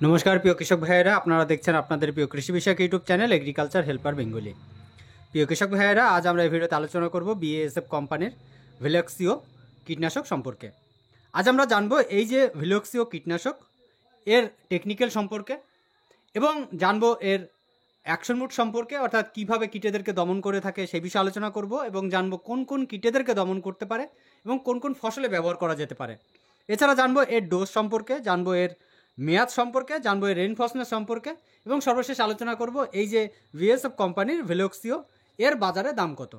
নমস্কার প্রিয় কৃষক ভাইয়েরা, আপনারা দেখছেন আপনাদের প্রিয় কৃষি বিষয়ক YouTube channel agriculture helper Bengali. প্রিয় কৃষক ভাইয়েরা, আজ আমরা এই ভিডিওতে আলোচনা করব বিএএসএফ কোম্পানির ভিলক্সিও কীটনাশক সম্পর্কে। আজ আমরা জানবো এই যে ভিলক্সিও কীটনাশক এর টেকনিক্যাল সম্পর্কে এবং জানবো এর অ্যাকশন মুড সম্পর্কে, অর্থাৎ কীভাবে কীটেদেরকে দমন করে থাকে সেই বিষয়ে আলোচনা করব এবং জানবো কোন কোন কীটেদেরকে দমন করতে পারে এবং কোন কোন ফসলে ব্যবহার করা যেতে পারে। এছাড়া জানবো এর ডোজ সম্পর্কে, জানবো এর মেয়াদ সম্পর্কে, জানবো এর রেনফোর্সমেন্ট সম্পর্কে এবং সর্বশেষ আলোচনা করব এই যে বিএসএফ কোম্পানির ভিলক্সিও এর বাজারে দাম কত।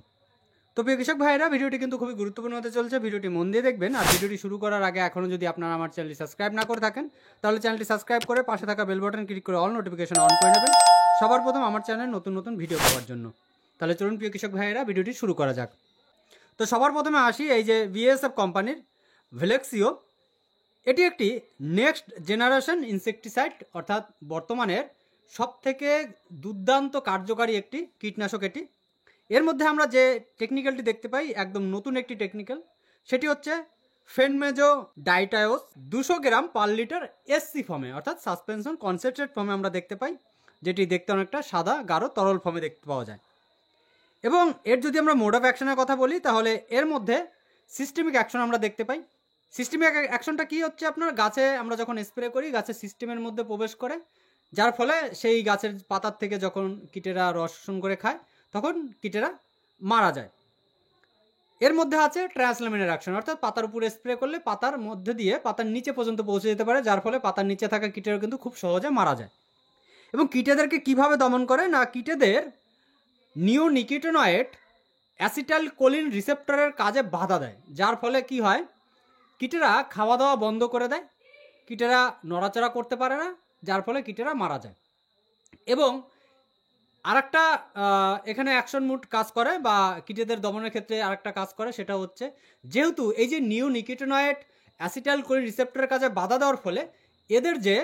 তো প্রিয় কৃষক ভাইয়েরা, ভিডিওটি কিন্তু খুবই গুরুত্বপূর্ণ হতে চলছে, ভিডিওটি মন দিয়ে দেখবেন। আর ভিডিওটি শুরু করার আগে এখনও যদি আপনারা আমার চ্যানেলটি সাবস্ক্রাইব না করে থাকেন তাহলে চ্যানেলটি সাবস্ক্রাইব করে পাশে থাকা বেল বাটন ক্লিক করে অল নোটিফিকেশন অন করে নেবেন সবার প্রথম আমার চ্যানেলে নতুন নতুন ভিডিও পাওয়ার জন্য। তাহলে চলুন প্রিয় কৃষক ভাইয়েরা, ভিডিওটি শুরু করা যাক। তো সবার প্রথমে আসি এই যে বিএসএফ কোম্পানির ভিলক্সিও। এটি একটি নেক্সট জেনারেশন ইনসেকটিসাইড, অর্থাৎ বর্তমানের সবথেকে দুর্দান্ত কার্যকারী একটি কীটনাশক এটি। এর মধ্যে আমরা যে টেকনিক্যালটি দেখতে পাই, একদম নতুন একটি টেকনিক্যাল, সেটি হচ্ছে ফেনমেজো ডাইটায়োস 200 গ্রাম পার লিটার এসসি ফর্মে, অর্থাৎ সাসপেনশন কনসেন্ট্রেট ফর্মে আমরা দেখতে পাই, যেটি দেখতে অনেকটা সাদা গাঢ় তরল ফর্মে দেখতে পাওয়া যায়। এবং এর যদি আমরা মোড অফ অ্যাকশনের কথা বলি তাহলে এর মধ্যে সিস্টেমিক অ্যাকশন আমরা দেখতে পাই। সিস্টেমিক অ্যাকশনটা কী হচ্ছে, আপনার গাছে আমরা যখন স্প্রে করি গাছের সিস্টেমের মধ্যে প্রবেশ করে, যার ফলে সেই গাছের পাতার থেকে যখন কীটেরা রস শোষণ করে খায় তখন কীটেরা মারা যায়। এর মধ্যে আছে ট্রান্সলামিনার অ্যাকশন, অর্থাৎ পাতার উপরে স্প্রে করলে পাতার মধ্যে দিয়ে পাতার নিচে পর্যন্ত পৌঁছে যেতে পারে, যার ফলে পাতার নিচে থাকা কীটেরা কিন্তু খুব সহজে মারা যায়। এবং কীটেদেরকে কিভাবে দমন করে না, কীটেদের নিওনিকোটিনয়েড অ্যাসিটাইল কোলিন রিসেপ্টরের কাজে বাধা দেয়, যার ফলে কি হয়, কীটেরা খাওয়া দাওয়া বন্ধ করে দেয়, কীটেরা নড়াচড়া করতে পারে না, যার ফলে কীটেরা মারা যায়। এবং আরেকটা এখানে অ্যাকশন মুড কাজ করে বা কীটেদের দমনের ক্ষেত্রে আরেকটা কাজ করে, সেটা হচ্ছে যেহেতু এই যে নিওনিকোটিনয়েড অ্যাসিটাইল কোলিন রিসেপ্টরের কাজে বাধা দেওয়ার ফলে এদের যে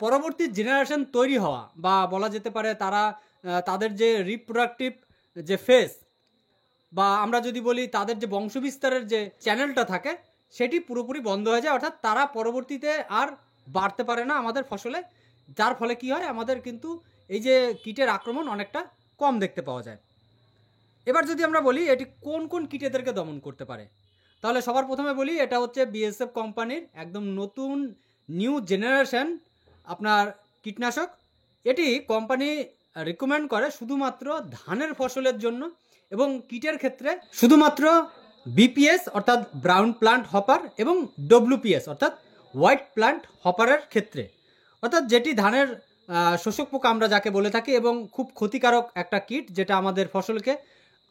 পরবর্তী জেনারেশন তৈরি হওয়া বা বলা যেতে পারে তারা তাদের যে রিপ্রোডাক্টিভ যে ফেজ বা আমরা যদি বলি তাদের যে বংশবিস্তারের যে চ্যানেলটা থাকে সেটি পুরোপুরি বন্ধ হয়ে যায়, অর্থাৎ তারা পরবর্তীতে আর বাড়তে পারে না আমাদের ফসলে, যার ফলে কি হয়, আমাদের কিন্তু এই যে কীটের আক্রমণ অনেকটা কম দেখতে পাওয়া যায়। এবার যদি আমরা বলি এটি কোন কোন কীটেদেরকে দমন করতে পারে, তাহলে সবার প্রথমে বলি এটা হচ্ছে বিএসএফ কোম্পানির একদম নতুন নিউ জেনারেশন আপনার কীটনাশক। এটি কোম্পানি রিকমেন্ড করে শুধুমাত্র ধানের ফসলের জন্য এবং কীটের ক্ষেত্রে শুধুমাত্র বিপিএস অর্থাৎ ব্রাউন প্লান্ট হপার এবং ডব্লিউপিএস অর্থাৎ হোয়াইট প্লান্ট হপারের ক্ষেত্রে, অর্থাৎ যেটি ধানের শোষক পোকা আমরা যাকে বলে থাকি এবং খুব ক্ষতিকারক একটা কীট, যেটা আমাদের ফসলকে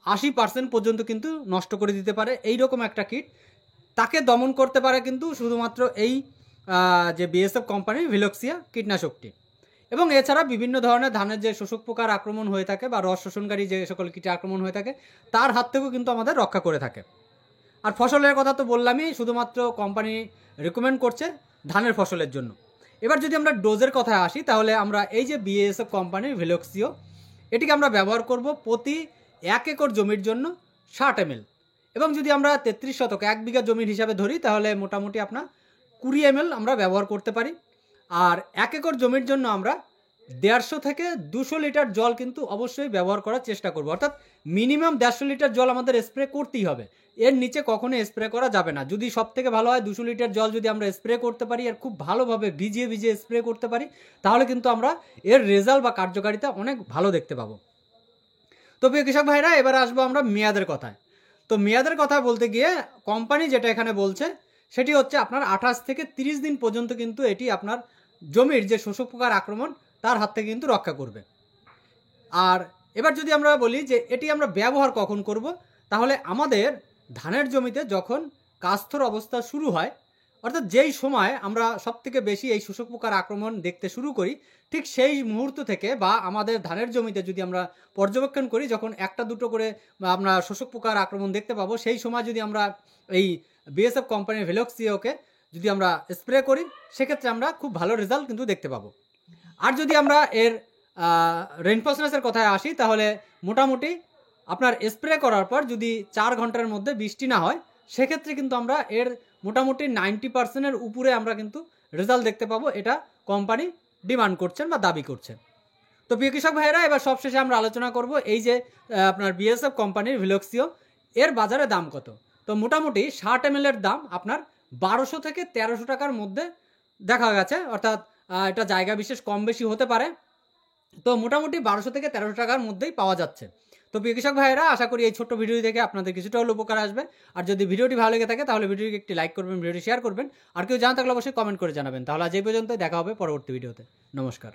80% পর্যন্ত কিন্তু নষ্ট করে দিতে পারে, এই রকম একটা কীট, তাকে দমন করতে পারে কিন্তু শুধুমাত্র এই যে বিএসএফ কোম্পানির ভিলক্সিও কীটনাশকটি। এবং এছাড়া বিভিন্ন ধরনের ধানের যে শোষক পোকার আক্রমণ হয়ে থাকে বা রস শোষণকারী যে সকল কীটে আক্রমণ হয়ে থাকে তার হাত থেকেও কিন্তু আমাদের রক্ষা করে থাকে। আর ফসলের কথা তো বললামই, শুধুমাত্র কোম্পানি রেকমেন্ড করছে ধানের ফসলের জন্য। এবার যদি আমরা ডোজের কথা আসি তাহলে আমরা এই যে বিএসএফ কোম্পানির ভিলক্সিও এটিকে আমরা ব্যবহার করব প্রতি 1 একর জমির জন্য 60 ml। এবং যদি আমরা 33 শতক 1 বিঘা জমির হিসাবে ধরি তাহলে মোটামুটি আপনার 20 ml আমরা ব্যবহার করতে পারি। আর 1 একর জমির জন্য আমরা 150 থেকে 200 লিটার জল কিন্তু অবশ্যই ব্যবহার করার চেষ্টা করব, অর্থাৎ মিনিমাম 150 লিটার জল আমাদের স্প্রে করতেই হবে, এর নিচে কখনো স্প্রে করা যাবে না। যদি সব থেকে ভালো হয় 200 লিটার জল যদি আমরা স্প্রে করতে পারি আর খুব ভালোভাবে ভিজিয়ে ভিজিয়ে স্প্রে করতে পারি তাহলে কিন্তু আমরা এর রেজাল্ট বা কার্যকারিতা অনেক ভালো দেখতে পাবো। তো প্রিয় কৃষক ভাইরা, এবার আসবো আমরা মেয়াদের কথায়। তো মেয়াদের কথা বলতে গিয়ে কোম্পানি যেটা এখানে বলছে সেটি হচ্ছে আপনার 28 থেকে 30 দিন পর্যন্ত কিন্তু এটি আপনার জমির যে শোষক পোকার আক্রমণ তার হাত থেকে কিন্তু রক্ষা করবে। আর এবার যদি আমরা বলি যে এটি আমরা ব্যবহার কখন করব, তাহলে আমাদের ধানের জমিতে যখন কাস্থর অবস্থা শুরু হয়, অর্থাৎ যেই সময় আমরা সবথেকে বেশি এই শোষক পোকার আক্রমণ দেখতে শুরু করি ঠিক সেই মুহূর্ত থেকে, বা আমাদের ধানের জমিতে যদি আমরা পর্যবেক্ষণ করি যখন একটা দুটো করে আমরা শোষক পোকার আক্রমণ দেখতে পাবো, সেই সময় যদি আমরা এই বিএসএফ কোম্পানির ভিলক্সিওকে যদি আমরা স্প্রে করি সেক্ষেত্রে আমরা খুব ভালো রেজাল্ট কিন্তু দেখতে পাবো। আর যদি আমরা এর রেইনফোর্সমেন্টের কথায় আসি তাহলে মোটামুটি আপনার স্প্রে করার পর যদি 4 ঘন্টার মধ্যে বৃষ্টি না হয় সেক্ষেত্রে কিন্তু আমরা এর মোটামুটি 90% উপরে আমরা কিন্তু রেজাল্ট দেখতে পাবো। এটা কোম্পানি ডিমান্ড করছেন বা দাবি করছেন। তো প্রিয় কৃষক ভাইয়েরা, এবার সবশেষে আমরা আলোচনা করব এই যে আপনার বিএসএফ কোম্পানির ভিলক্সিও এর বাজারে দাম কত। তো মোটামুটি 60 ml এর দাম আপনার 1200 থেকে 1300 টাকার মধ্যে দেখা গেছে, অর্থাৎ এটা জায়গা বিশেষ কম বেশি হতে পারে। তো মোটামুটি 1200 থেকে 1300 টাকার মধ্যেই পাওয়া যাচ্ছে। তো প্রিয় কৃষক ভাইয়েরা, আশা করি এই ছোট্ট ভিডিও দেখে আপনাদের কিছুটা হলেও উপকার আসবে। আর যদি ভিডিওটি ভালো লেগে থাকে তাহলে ভিডিওটি একটি লাইক করবেন, ভিডিওটি শেয়ার করবেন। আর কেউ জানা থাকলে অবশ্যই কমেন্ট করে জানাবেন। তাহলে আজ এই পর্যন্ত, দেখা হবে পরবর্তী ভিডিওতে। নমস্কার।